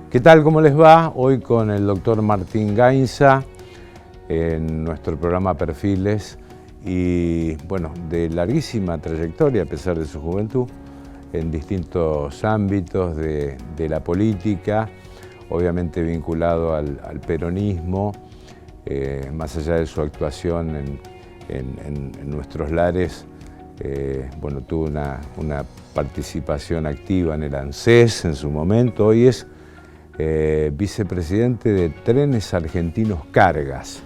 ¿Qué tal? ¿Cómo les va? Hoy con el doctor Martín Gainza en nuestro programa Perfiles y, bueno, de larguísima trayectoria a pesar de su juventud en distintos ámbitos de la política, obviamente vinculado al peronismo, más allá de su actuación en nuestros lares, bueno, tuvo una participación activa en el ANSES en su momento. Hoy es vicepresidente de Trenes Argentinos Cargas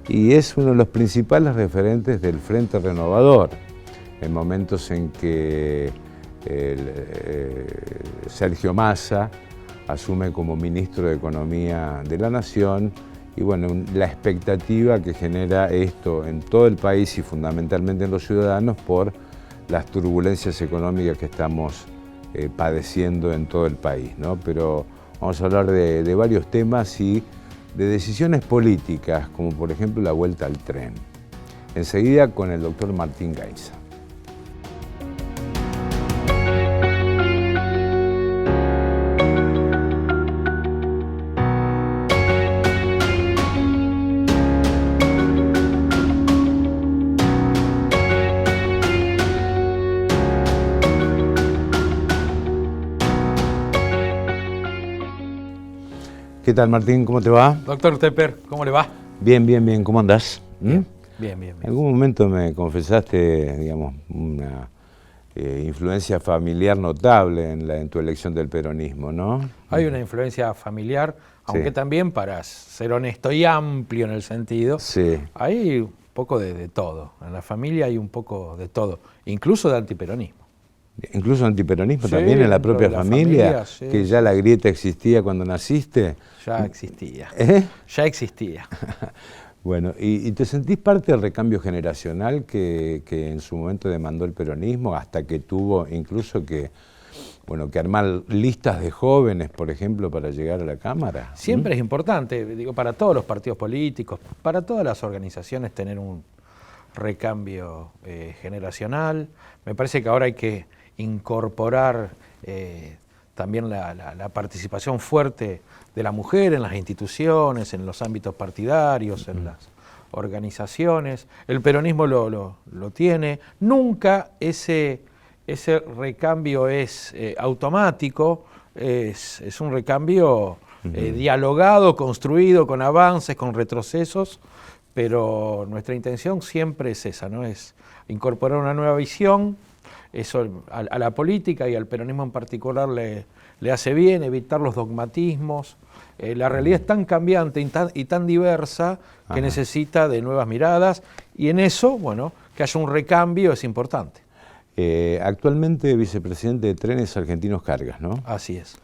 y es uno de los principales referentes del Frente Renovador en momentos en que Sergio Massa asume como ministro de Economía de la Nación y, bueno, la expectativa que genera esto en todo el país y fundamentalmente en los ciudadanos por las turbulencias económicas que estamos padeciendo en todo el país, ¿no? Pero vamos a hablar de varios temas y de decisiones políticas, como por ejemplo la vuelta al tren. Enseguida con el doctor Martín Gainza. ¿Qué tal, Martín? ¿Cómo te va? Doctor Tepper, ¿cómo le va? Bien, bien, bien. ¿Cómo andás? Bien, bien, bien. En algún momento me confesaste, digamos, una influencia familiar notable en tu elección del peronismo, ¿no? Hay una influencia familiar, aunque también, para ser honesto y amplio en el sentido, hay un poco de todo. En la familia hay un poco de todo, incluso de antiperonismo. Incluso antiperonismo también en la propia familia, que ya la grieta existía cuando naciste. Ya existía. Ya existía. Bueno, ¿y te sentís parte del recambio generacional que en su momento demandó el peronismo, hasta que tuvo incluso que armar listas de jóvenes, por ejemplo, para llegar a la Cámara? Siempre es importante, digo, para todos los partidos políticos, para todas las organizaciones, tener un recambio generacional. Me parece que ahora hay que incorporar también la participación fuerte de la mujer en las instituciones, en los ámbitos partidarios, en las organizaciones. El peronismo lo tiene. Nunca ese recambio es automático, es un recambio dialogado, construido, con avances, con retrocesos, pero nuestra intención siempre es esa, ¿no? Es incorporar una nueva visión. Eso a la política y al peronismo en particular le hace bien, evitar los dogmatismos. La realidad es tan cambiante y tan diversa que necesita de nuevas miradas, y en eso, bueno, que haya un recambio es importante. Actualmente vicepresidente de Trenes Argentinos Cargas, ¿no? Así es.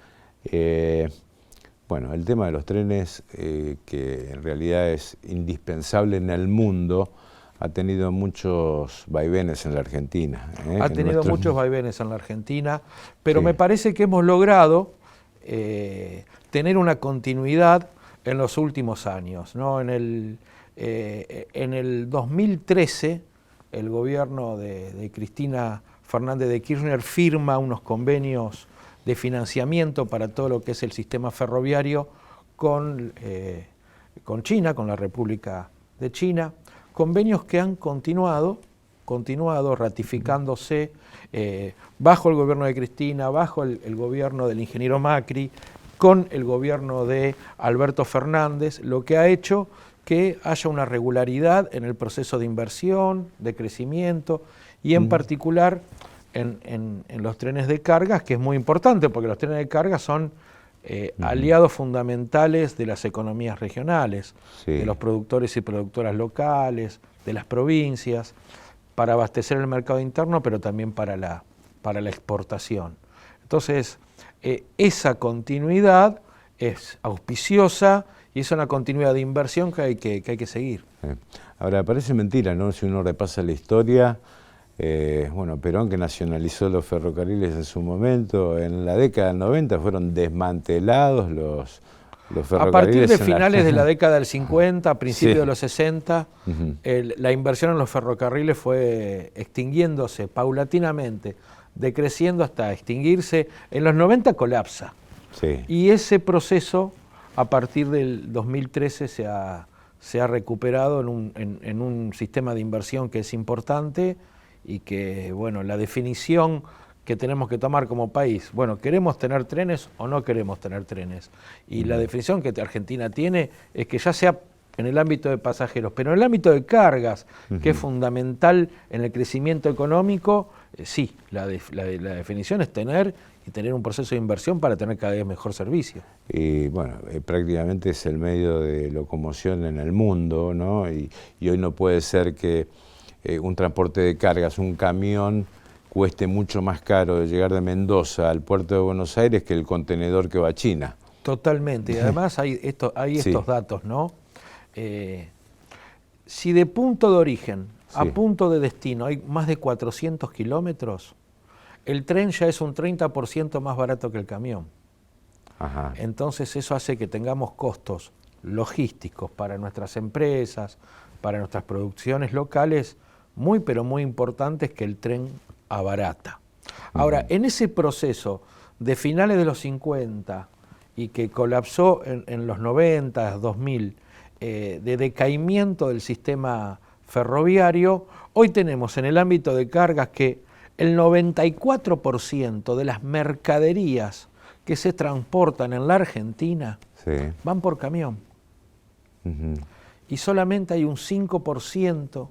Bueno, el tema de los trenes, que en realidad es indispensable en el mundo, ha tenido muchos vaivenes en la Argentina. Ha tenido muchos vaivenes en la Argentina, pero me parece que hemos logrado tener una continuidad en los últimos años, ¿no? En el 2013, el gobierno de Cristina Fernández de Kirchner firma unos convenios de financiamiento para todo lo que es el sistema ferroviario con China, con la República de China. Convenios que han continuado ratificándose bajo el gobierno de Cristina, bajo el gobierno del ingeniero Macri, con el gobierno de Alberto Fernández, lo que ha hecho que haya una regularidad en el proceso de inversión, de crecimiento, y en particular en los trenes de cargas, que es muy importante, porque los trenes de cargas son aliados fundamentales de las economías regionales, de los productores y productoras locales, de las provincias, para abastecer el mercado interno, pero también para la exportación. Entonces, esa continuidad es auspiciosa y es una continuidad de inversión que hay que seguir. Ahora, parece mentira, ¿no? Si uno repasa la historia, Perón, que nacionalizó los ferrocarriles en su momento, en la década del 90 fueron desmantelados Los A partir de ferrocarriles en finales de la década del 50, a principios Sí. de los 60, la inversión en los ferrocarriles fue extinguiéndose paulatinamente, decreciendo hasta extinguirse. En los 90 colapsa. Sí. Y ese proceso, a partir del 2013, se ha recuperado en un sistema de inversión que es importante y que, bueno, la definición que tenemos que tomar como país, bueno, ¿queremos tener trenes o no queremos tener trenes? Y la definición que Argentina tiene es que ya sea en el ámbito de pasajeros, pero en el ámbito de cargas, que es fundamental en el crecimiento económico, sí, la definición es tener un proceso de inversión para tener cada vez mejor servicio. Y bueno, prácticamente es el medio de locomoción en el mundo, ¿no? Y hoy no puede ser que un transporte de cargas, un camión, cueste mucho más caro de llegar de Mendoza al puerto de Buenos Aires que el contenedor que va a China. Totalmente, y además hay estos Sí. datos, ¿no? Si de punto de origen a Sí. punto de destino hay más de 400 kilómetros, el tren ya es un 30% más barato que el camión. Ajá. Entonces eso hace que tengamos costos logísticos para nuestras empresas, para nuestras producciones locales, muy pero muy importantes que el tren abarata. Ahora, en ese proceso de finales de los 50 y que colapsó en los 90, 2000, de decaimiento del sistema ferroviario, hoy tenemos en el ámbito de cargas que el 94% de las mercaderías que se transportan en la Argentina Sí. van por camión. Ujú. Y solamente hay un 5%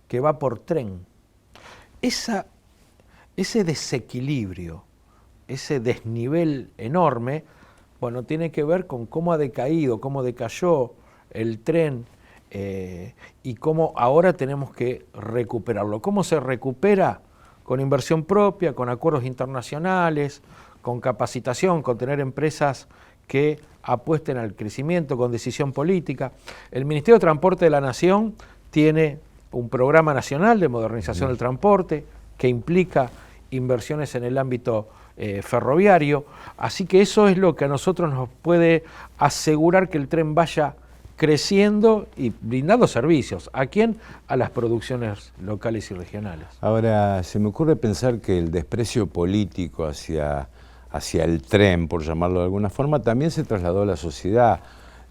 que va por tren. Ese desequilibrio, ese desnivel enorme, bueno, tiene que ver con cómo ha decaído, cómo decayó el tren y cómo ahora tenemos que recuperarlo. ¿Cómo se recupera? Con inversión propia, con acuerdos internacionales, con capacitación, con tener empresas que apuesten al crecimiento, con decisión política. El Ministerio de Transporte de la Nación tiene un programa nacional de modernización del transporte que implica inversiones en el ámbito ferroviario, así que eso es lo que a nosotros nos puede asegurar que el tren vaya creciendo y brindando servicios. ¿A quién? A las producciones locales y regionales. Ahora, se me ocurre pensar que el desprecio político hacia el tren, por llamarlo de alguna forma, también se trasladó a la sociedad,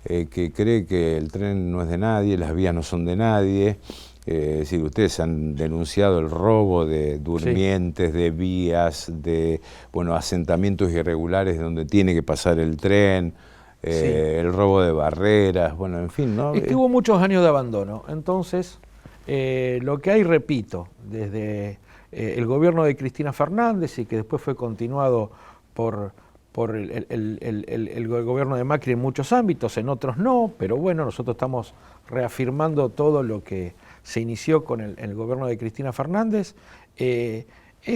que cree que el tren no es de nadie, las vías no son de nadie. Es decir, ustedes han denunciado el robo de durmientes, de vías, de asentamientos irregulares donde tiene que pasar el tren, el robo de barreras, bueno, en fin, ¿no? Es que hubo muchos años de abandono, entonces lo que hay, repito, desde el gobierno de Cristina Fernández y que después fue continuado por el gobierno de Macri en muchos ámbitos, en otros no, pero bueno, nosotros estamos reafirmando todo lo que se inició con el gobierno de Cristina Fernández. Es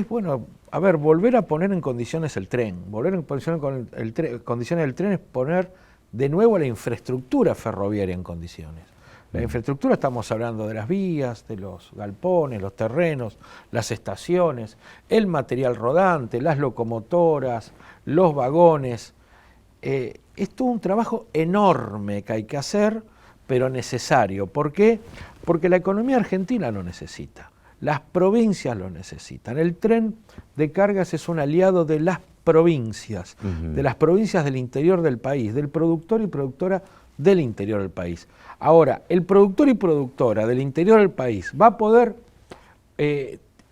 bueno, a ver, volver a poner en condiciones el tren, volver en condiciones el tren es poner de nuevo la infraestructura ferroviaria en condiciones. La infraestructura, estamos hablando de las vías, de los galpones, los terrenos, las estaciones, el material rodante, las locomotoras, los vagones. Es todo un trabajo enorme que hay que hacer, pero necesario. ¿Por qué? Porque la economía argentina lo necesita, las provincias lo necesitan. El tren de cargas es un aliado de las provincias, de las provincias del interior del país, del productor y productora del interior del país. Ahora, el productor y productora del interior del país va a poder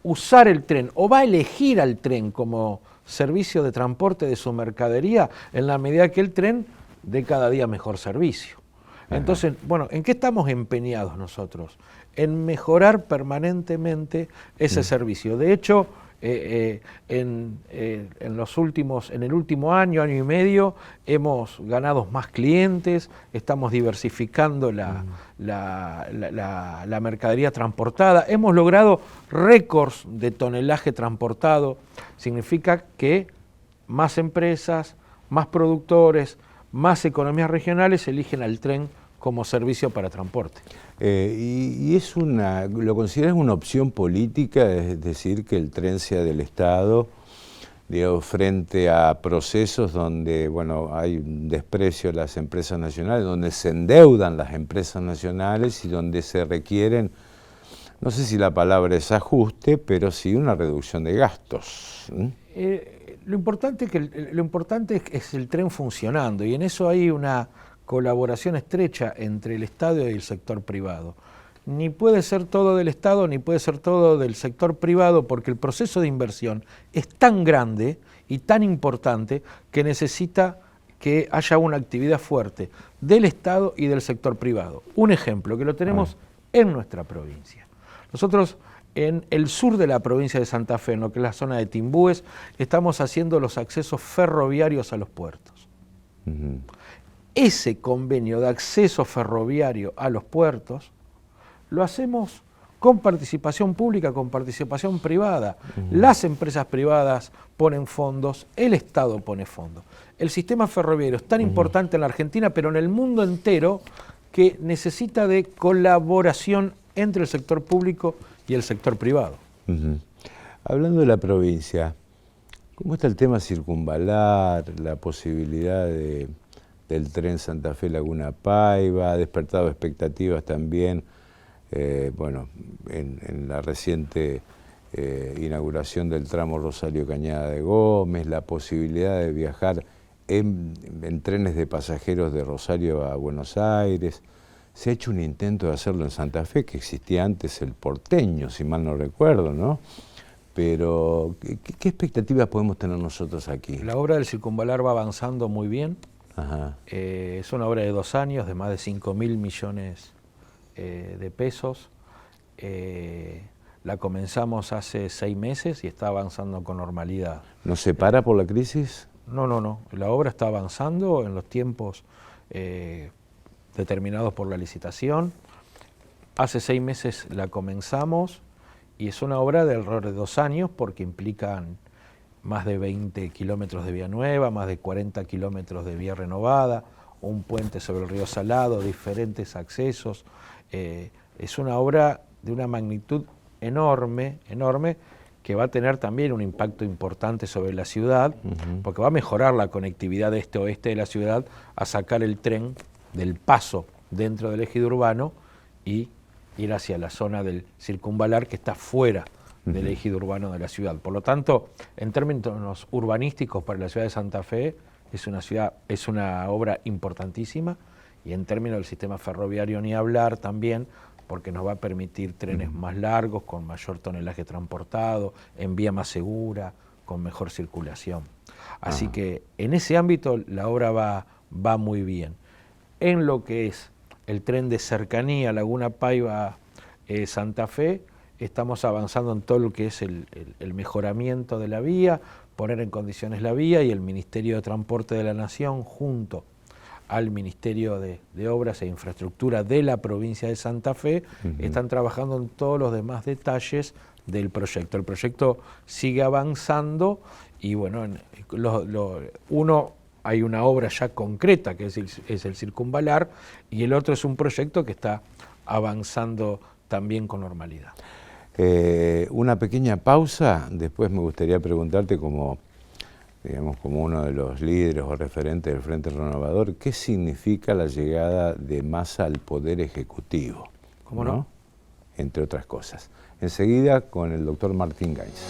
usar el tren o va a elegir al tren como servicio de transporte de su mercadería en la medida que el tren dé cada día mejor servicio. Entonces, bueno, ¿en qué estamos empeñados nosotros? En mejorar permanentemente ese servicio. De hecho, en el último año y medio, hemos ganado más clientes, estamos diversificando la mercadería transportada, hemos logrado récords de tonelaje transportado. Significa que más empresas, más productores, más economías regionales eligen al tren como servicio para transporte. Y ¿lo consideras una opción política, es decir, que el tren sea del Estado digo, frente a procesos donde, bueno, hay un desprecio de las empresas nacionales, donde se endeudan las empresas nacionales y donde se requieren, no sé si la palabra es ajuste, pero sí una reducción de gastos. Lo importante es el tren funcionando, y en eso hay una colaboración estrecha entre el Estado y el sector privado. Ni puede ser todo del Estado, ni puede ser todo del sector privado, porque el proceso de inversión es tan grande y tan importante que necesita que haya una actividad fuerte del Estado y del sector privado. Un ejemplo, que lo tenemos en nuestra provincia. Nosotros, en el sur de la provincia de Santa Fe, en lo que es la zona de Timbúes, estamos haciendo los accesos ferroviarios a los puertos. Ese convenio de acceso ferroviario a los puertos lo hacemos con participación pública, con participación privada. Las empresas privadas ponen fondos, el Estado pone fondos. El sistema ferroviario es tan importante en la Argentina, pero en el mundo entero, que necesita de colaboración entre el sector público y el sector privado. Hablando de la provincia, ¿cómo está el tema circunvalar, la posibilidad del tren Santa Fe Laguna Paiva? Ha despertado expectativas también, bueno, en la reciente inauguración del tramo Rosario Cañada de Gómez, la posibilidad de viajar en trenes de pasajeros de Rosario a Buenos Aires. Se ha hecho un intento de hacerlo en Santa Fe, que existía antes el porteño, si mal no recuerdo, ¿no? Pero, ¿qué expectativas podemos tener nosotros aquí? La obra del circunvalar va avanzando muy bien. Es una obra de 2 años, de más de 5.000 millones de pesos. La comenzamos hace 6 meses y está avanzando con normalidad. ¿No se para por la crisis? No. La obra está avanzando en los tiempos determinados por la licitación. Hace 6 meses la comenzamos y es una obra de alrededor de 2 años, porque implican más de 20 kilómetros de vía nueva, más de 40 kilómetros de vía renovada, un puente sobre el río Salado, diferentes accesos. Es una obra de una magnitud enorme, que va a tener también un impacto importante sobre la ciudad, porque va a mejorar la conectividad de este-oeste de la ciudad, a sacar el tren del paso dentro del ejido urbano y ir hacia la zona del circunvalar, que está fuera del ejido urbano de la ciudad. Por lo tanto, en términos urbanísticos para la ciudad de Santa Fe, es una obra importantísima, y en términos del sistema ferroviario ni hablar también, porque nos va a permitir trenes más largos, con mayor tonelaje transportado, en vía más segura, con mejor circulación. Así que en ese ámbito la obra va muy bien. En lo que es el tren de cercanía Laguna Paiva Santa Fe, estamos avanzando en todo lo que es el mejoramiento de la vía, poner en condiciones la vía, y el Ministerio de Transporte de la Nación, junto al Ministerio de Obras e Infraestructura de la provincia de Santa Fe, están trabajando en todos los demás detalles del proyecto. El proyecto sigue avanzando y, bueno, hay una obra ya concreta, que es el circunvalar, y el otro es un proyecto que está avanzando también con normalidad. Una pequeña pausa, después me gustaría preguntarte como uno de los líderes o referentes del Frente Renovador, ¿qué significa la llegada de Massa al Poder Ejecutivo? ¿Cómo no? Entre otras cosas. Enseguida con el doctor Martín Gainza.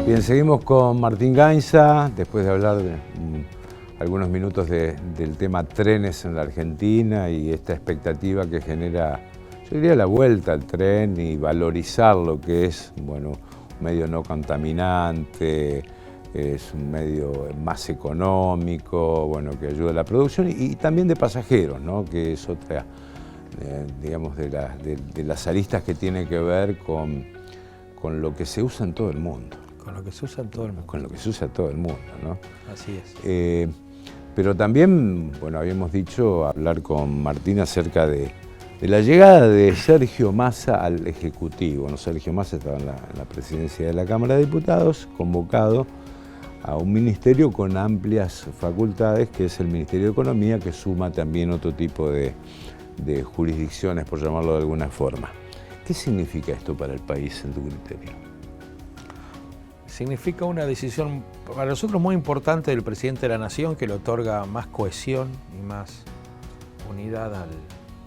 Bien, seguimos con Martín Gainza, después de hablar de algunos minutos del tema trenes en la Argentina y esta expectativa que genera, yo diría, la vuelta al tren y valorizar lo que es, bueno, un medio no contaminante, es un medio más económico, bueno, que ayuda a la producción y también de pasajeros, ¿no? Que es otra, digamos, de las aristas que tiene que ver con lo que se usa en todo el mundo. Con lo que se usa en todo el mundo. Con lo que se usa en todo el mundo, ¿no? Así es. Pero también, bueno, habíamos dicho hablar con Martín acerca de la llegada de Sergio Massa al Ejecutivo. Bueno, Sergio Massa estaba en la presidencia de la Cámara de Diputados, convocado a un ministerio con amplias facultades, que es el Ministerio de Economía, que suma también otro tipo de jurisdicciones, por llamarlo de alguna forma. ¿Qué significa esto para el país, en tu criterio? Significa una decisión para nosotros muy importante del presidente de la Nación, que le otorga más cohesión y más unidad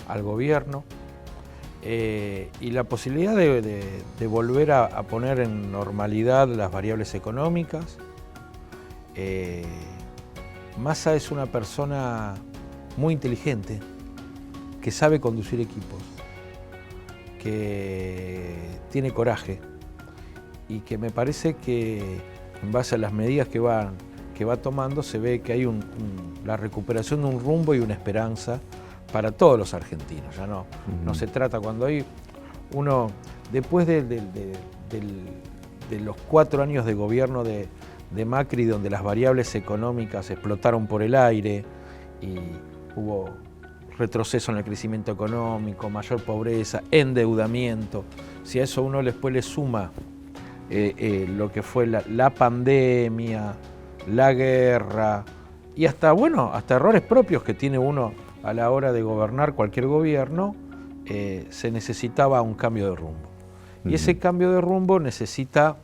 al gobierno, y la posibilidad de volver a poner en normalidad las variables económicas. Massa es una persona muy inteligente, que sabe conducir equipos, que tiene coraje y que me parece que en base a las medidas que va tomando se ve que hay la recuperación de un rumbo y una esperanza para todos los argentinos. Ya no se trata cuando hay uno, después de los 4 años de gobierno de Macri, donde las variables económicas explotaron por el aire y hubo retroceso en el crecimiento económico, mayor pobreza, endeudamiento. Si a eso uno después le suma lo que fue la pandemia, la guerra y hasta errores propios que tiene uno a la hora de gobernar cualquier gobierno, se necesitaba un cambio de rumbo. Y ese cambio de rumbo necesita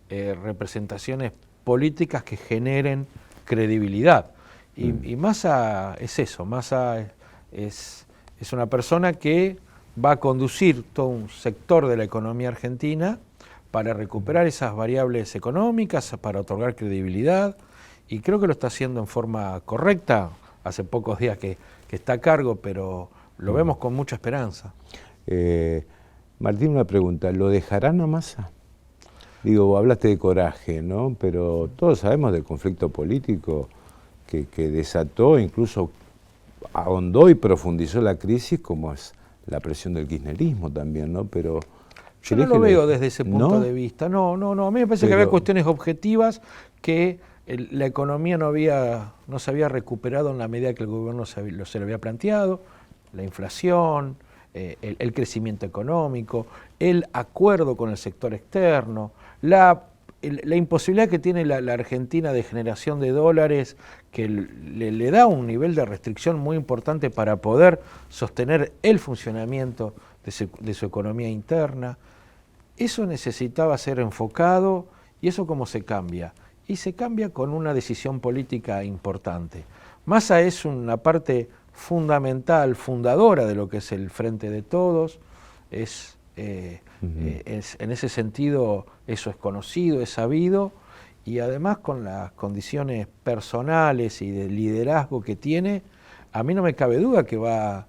representaciones políticas que generen credibilidad. Y Massa es eso, Massa es una persona que va a conducir todo un sector de la economía argentina para recuperar esas variables económicas, para otorgar credibilidad, y creo que lo está haciendo en forma correcta. Hace pocos días que está a cargo, pero lo vemos con mucha esperanza. Martín, una pregunta, ¿lo dejarán a Massa? Digo, hablaste de coraje, ¿no? Pero todos sabemos del conflicto político que desató, incluso ahondó y profundizó la crisis, como es la presión del kirchnerismo también, ¿no? Pero yo no lo veo desde ese punto de vista. No. A mí me parece que había cuestiones objetivas, que la economía no se había recuperado en la medida que el gobierno se lo había planteado, la inflación, el crecimiento económico, el acuerdo con el sector externo, la imposibilidad que tiene la Argentina de generación de dólares, que le da un nivel de restricción muy importante para poder sostener el funcionamiento de su economía interna. Eso necesitaba ser enfocado, y eso cómo se cambia. Y se cambia con una decisión política importante. Massa es una parte fundamental, fundadora de lo que es el Frente de Todos, en ese sentido eso es conocido, es sabido, y además con las condiciones personales y de liderazgo que tiene, a mí no me cabe duda que va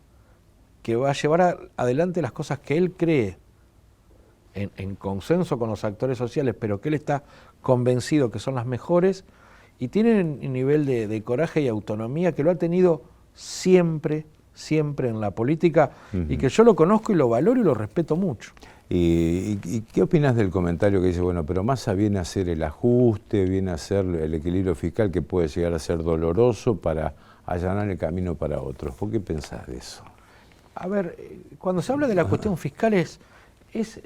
a llevar adelante las cosas que él cree, en consenso con los actores sociales, pero que él está convencido que son las mejores, y tiene un nivel de coraje y autonomía que lo ha tenido siempre en la política, y que yo lo conozco y lo valoro y lo respeto mucho. ¿Y qué opinas del comentario que dice, bueno, pero Massa viene a hacer el ajuste, viene a hacer el equilibrio fiscal que puede llegar a ser doloroso para allanar el camino para otros? ¿Por qué pensás de eso? A ver, cuando se habla de la cuestión fiscal es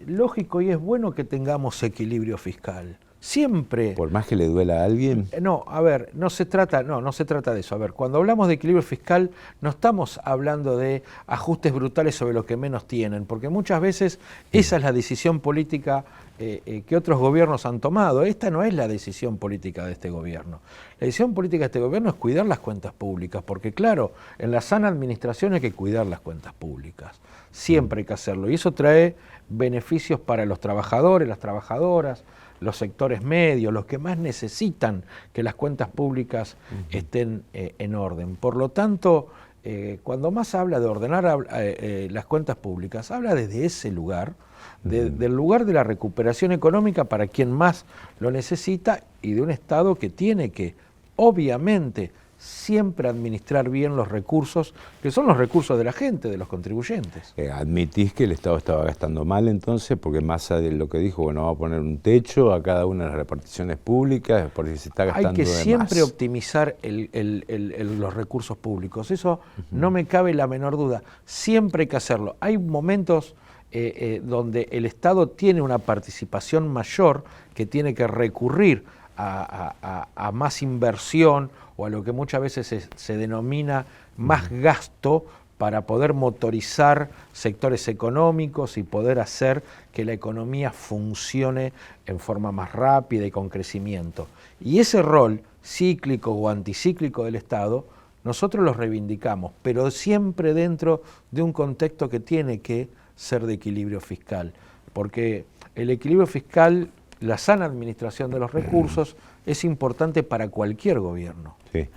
lógico y es bueno que tengamos equilibrio fiscal. Siempre. ¿Por más que le duela a alguien? No, a ver, no se trata de eso. A ver, cuando hablamos de equilibrio fiscal no estamos hablando de ajustes brutales sobre los que menos tienen, porque muchas veces esa es la decisión política que otros gobiernos han tomado. Esta no es la decisión política de este gobierno. La decisión política de este gobierno es cuidar las cuentas públicas, porque claro, en la sana administración hay que cuidar las cuentas públicas. Siempre hay que hacerlo, y eso trae beneficios para los trabajadores, las trabajadoras, los sectores medios, los que más necesitan que las cuentas públicas estén en orden. Por lo tanto, cuando más habla de ordenar las cuentas públicas, habla desde ese lugar, del lugar de la recuperación económica para quien más lo necesita, y de un Estado que tiene que, obviamente, siempre administrar bien los recursos, que son los recursos de la gente, de los contribuyentes. ¿Admitís que el Estado estaba gastando mal entonces? Porque Massa de lo que dijo, bueno, va a poner un techo a cada una de las reparticiones públicas, porque se está gastando de más. Hay que siempre optimizar los recursos públicos, eso no me cabe la menor duda, siempre hay que hacerlo. Hay momentos donde el Estado tiene una participación mayor, que tiene que recurrir a más inversión o a lo que muchas veces se denomina más gasto para poder motorizar sectores económicos y poder hacer que la economía funcione en forma más rápida y con crecimiento. Y ese rol cíclico o anticíclico del Estado, nosotros los reivindicamos, pero siempre dentro de un contexto que tiene que ser de equilibrio fiscal, porque el equilibrio fiscal, la sana administración de los recursos, es importante para cualquier gobierno. Sí.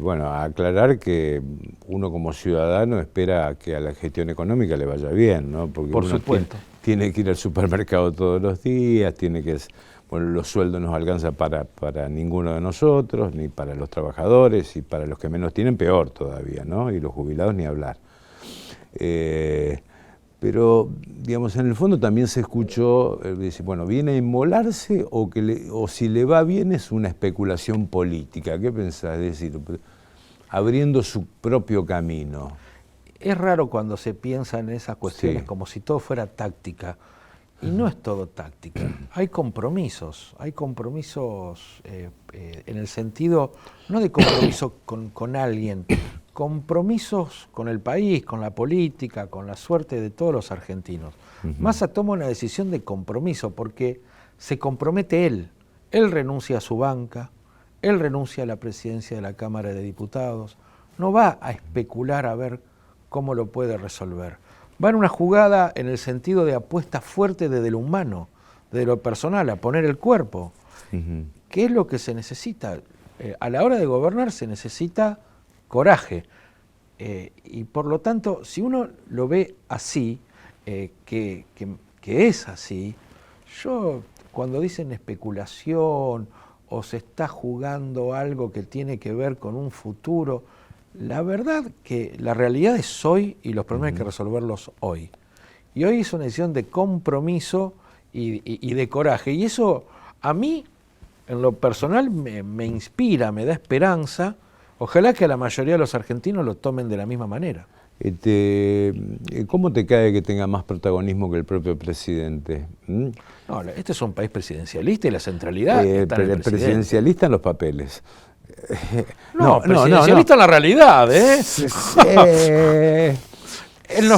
Bueno, aclarar que uno como ciudadano espera que a la gestión económica le vaya bien, ¿no? Porque por uno supuesto. Tiene que ir al supermercado todos los días, bueno, los sueldos no alcanzan para ninguno de nosotros, ni para los trabajadores, y para los que menos tienen, peor todavía, ¿no? Y los jubilados ni hablar. Pero, digamos, en el fondo también se escuchó, dice, bueno, ¿viene a inmolarse o si le va bien es una especulación política? ¿Qué pensás? Es decir, abriendo su propio camino. Es raro cuando se piensa en esas cuestiones como si todo fuera táctica, y no es todo táctica. Hay compromisos en el sentido, no de compromiso con alguien, compromisos con el país, con la política, con la suerte de todos los argentinos. Massa toma una decisión de compromiso porque se compromete él renuncia a su banca, él renuncia a la presidencia de la Cámara de Diputados, no va a especular a ver cómo lo puede resolver. Va en una jugada en el sentido de apuesta fuerte desde lo humano, desde lo personal, a poner el cuerpo. ¿Qué es lo que se necesita? A la hora de gobernar se necesita coraje. Y por lo tanto, si uno lo ve así, que es así, yo cuando dicen especulación o se está jugando algo que tiene que ver con un futuro, la verdad que la realidad es hoy y los problemas hay que resolverlos hoy. Y hoy es una decisión de compromiso y de coraje. Y eso a mí, en lo personal, me inspira, me da esperanza. Ojalá que a la mayoría de los argentinos lo tomen de la misma manera. ¿Cómo te cae que tenga más protagonismo que el propio presidente? No, este es un país presidencialista y la centralidad está en el presidencialista en los papeles. No, presidencialista en la realidad, ¿eh? En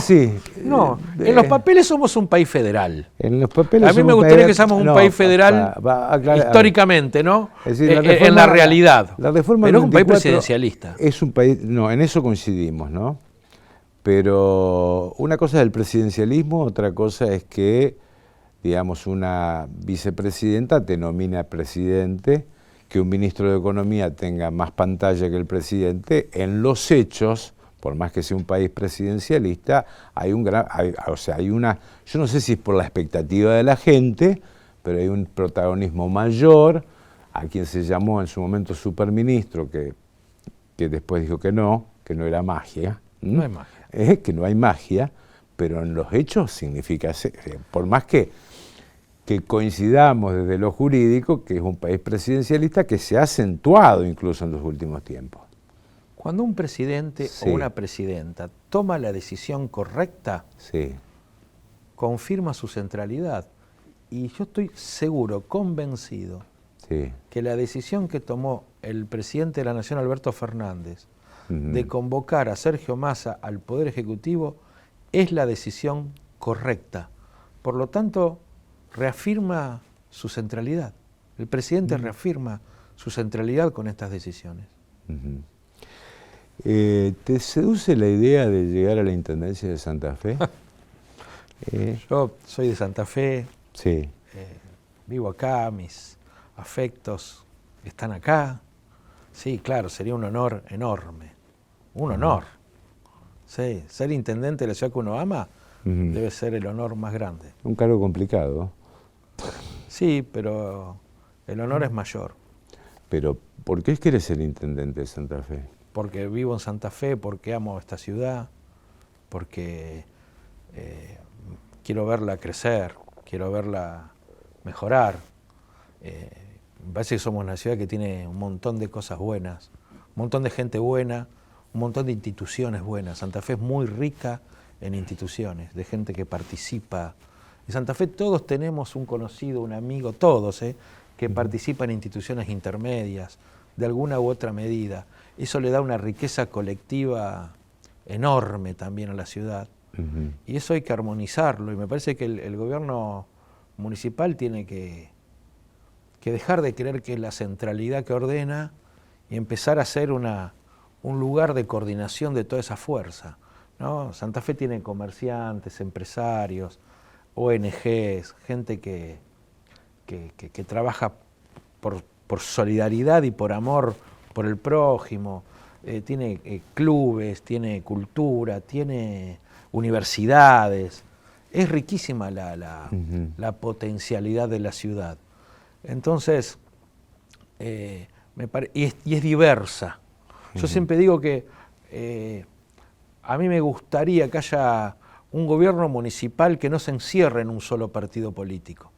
los papeles somos un país federal. En los papeles a mí me gustaría que seamos un país federal históricamente, ¿no? Es decir, en la realidad. La reforma pero es un país presidencialista. Es un país, no, en eso coincidimos, ¿no? Pero una cosa es el presidencialismo, otra cosa es que, digamos, una vicepresidenta te nomina presidente, que un ministro de Economía tenga más pantalla que el presidente. En los hechos, por más que sea un país presidencialista, yo no sé si es por la expectativa de la gente, pero hay un protagonismo mayor a quien se llamó en su momento superministro, que después dijo que no era magia. No hay magia. Que no hay magia, pero en los hechos significa, por más que coincidamos desde lo jurídico, que es un país presidencialista que se ha acentuado incluso en los últimos tiempos. Cuando un presidente o una presidenta toma la decisión correcta, confirma su centralidad. Y yo estoy seguro, convencido, que la decisión que tomó el presidente de la Nación, Alberto Fernández, de convocar a Sergio Massa al Poder Ejecutivo, es la decisión correcta. Por lo tanto, reafirma su centralidad. El presidente reafirma su centralidad con estas decisiones. ¿Te seduce la idea de llegar a la Intendencia de Santa Fe? Yo soy de Santa Fe, sí. Vivo acá, mis afectos están acá. Sí, claro, sería un honor enorme, un honor. Sí, ser intendente de la ciudad que uno ama debe ser el honor más grande. Un cargo complicado. Sí, pero el honor es mayor. Pero, ¿por qué querés ser intendente de Santa Fe? Porque vivo en Santa Fe, porque amo esta ciudad, porque quiero verla crecer, quiero verla mejorar. Me parece que somos una ciudad que tiene un montón de cosas buenas, un montón de gente buena, un montón de instituciones buenas. Santa Fe es muy rica en instituciones, de gente que participa. En Santa Fe todos tenemos un conocido, un amigo, todos, que participa en instituciones intermedias, de alguna u otra medida. Eso le da una riqueza colectiva enorme también a la ciudad. Y eso hay que armonizarlo, y me parece que el gobierno municipal tiene que dejar de creer que es la centralidad que ordena y empezar a ser un lugar de coordinación de toda esa fuerza, ¿no? Santa Fe tiene comerciantes, empresarios, ONGs, gente que trabaja por solidaridad y por amor por el prójimo, tiene clubes, tiene cultura, tiene universidades. Es riquísima la potencialidad de la ciudad. Entonces, y es diversa. Yo siempre digo que a mí me gustaría que haya un gobierno municipal que no se encierre en un solo partido político.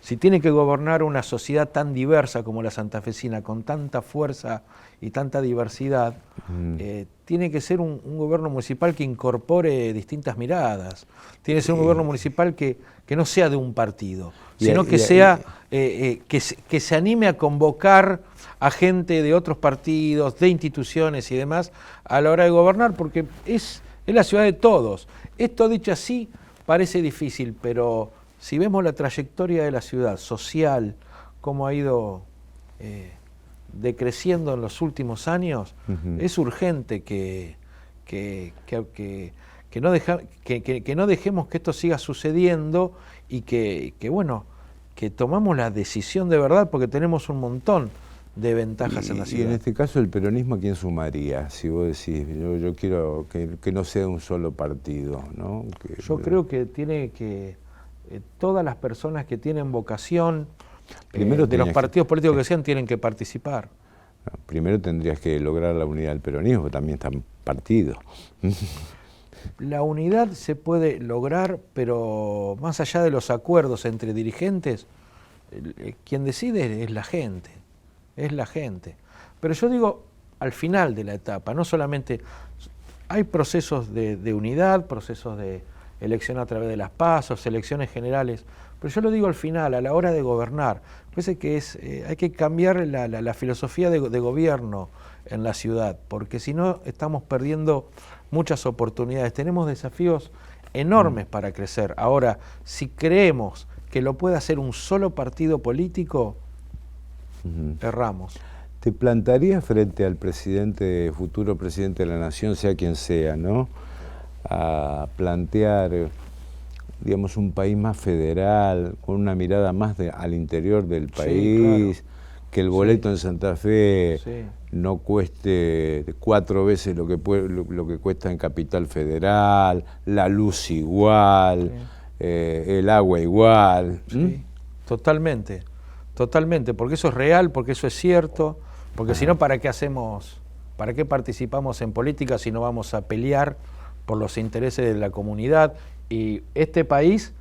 Si tiene que gobernar una sociedad tan diversa como la santafesina, con tanta fuerza y tanta diversidad, tiene que ser un gobierno municipal que incorpore distintas miradas. Tiene que ser un gobierno municipal que no sea de un partido, sino que se anime a convocar a gente de otros partidos, de instituciones y demás, a la hora de gobernar, porque es la ciudad de todos. Esto dicho así parece difícil, pero si vemos la trayectoria de la ciudad social, cómo ha ido decreciendo en los últimos años, es urgente que no dejemos que esto siga sucediendo y que tomamos la decisión de verdad, porque tenemos un montón de ventajas en la ciudad. Y en este caso, el peronismo, ¿a quién sumaría? Si vos decís, yo quiero que no sea un solo partido, ¿no? Yo creo que tiene que todas las personas que tienen vocación de los partidos políticos que sean, tienen que participar. Primero tendrías que lograr la unidad del peronismo, que también están partidos. La unidad se puede lograr, pero más allá de los acuerdos entre dirigentes, quien decide es la gente. Es la gente. Pero yo digo, al final de la etapa, no solamente hay procesos de unidad, procesos de elección a través de las PASO, elecciones generales, pero yo lo digo al final, a la hora de gobernar. Parece que hay que cambiar la filosofía de gobierno en la ciudad, porque si no estamos perdiendo muchas oportunidades. Tenemos desafíos enormes para crecer. Ahora, si creemos que lo puede hacer un solo partido político, erramos. ¿Te plantarías frente al futuro presidente de la Nación, sea quien sea, ¿no?, a plantear, digamos, un país más federal, con una mirada más al interior del país, sí, claro, que el boleto en Santa Fe no cueste 4 veces lo que cuesta en Capital Federal, la luz igual, el agua igual? Sí, totalmente, porque eso es real, porque eso es cierto, porque si no, ¿para qué participamos en política si no vamos a pelear por los intereses de la comunidad? Y este país,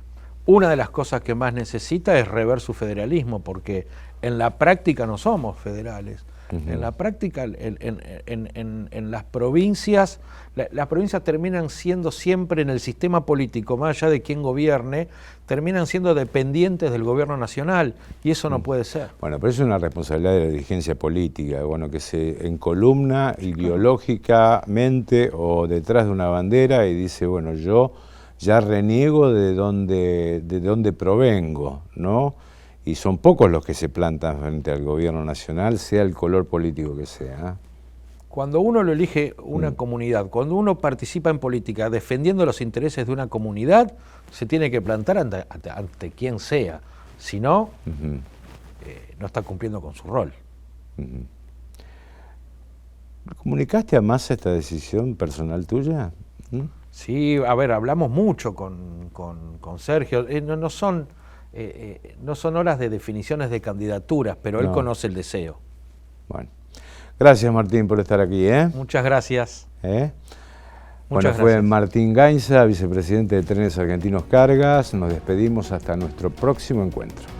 una de las cosas que más necesita es rever su federalismo, porque en la práctica no somos federales. En la práctica, en las provincias, las provincias terminan siendo siempre en el sistema político, más allá de quién gobierne, terminan siendo dependientes del gobierno nacional, y eso no puede ser. Bueno, pero eso es una responsabilidad de la dirigencia política, que se encolumna ideológicamente o detrás de una bandera y dice, yo ya reniego de dónde provengo, ¿no? Y son pocos los que se plantan frente al gobierno nacional, sea el color político que sea. Cuando uno lo elige una comunidad, cuando uno participa en política defendiendo los intereses de una comunidad, se tiene que plantar ante quien sea. Si no, no está cumpliendo con su rol. ¿Comunicaste a Massa esta decisión personal tuya? Sí, a ver, hablamos mucho con Sergio. No son horas de definiciones de candidaturas, pero él conoce el deseo. Bueno, gracias, Martín, por estar aquí. Muchas gracias. Muchas gracias. Fue Martín Gainza, vicepresidente de Trenes Argentinos Cargas. Nos despedimos hasta nuestro próximo encuentro.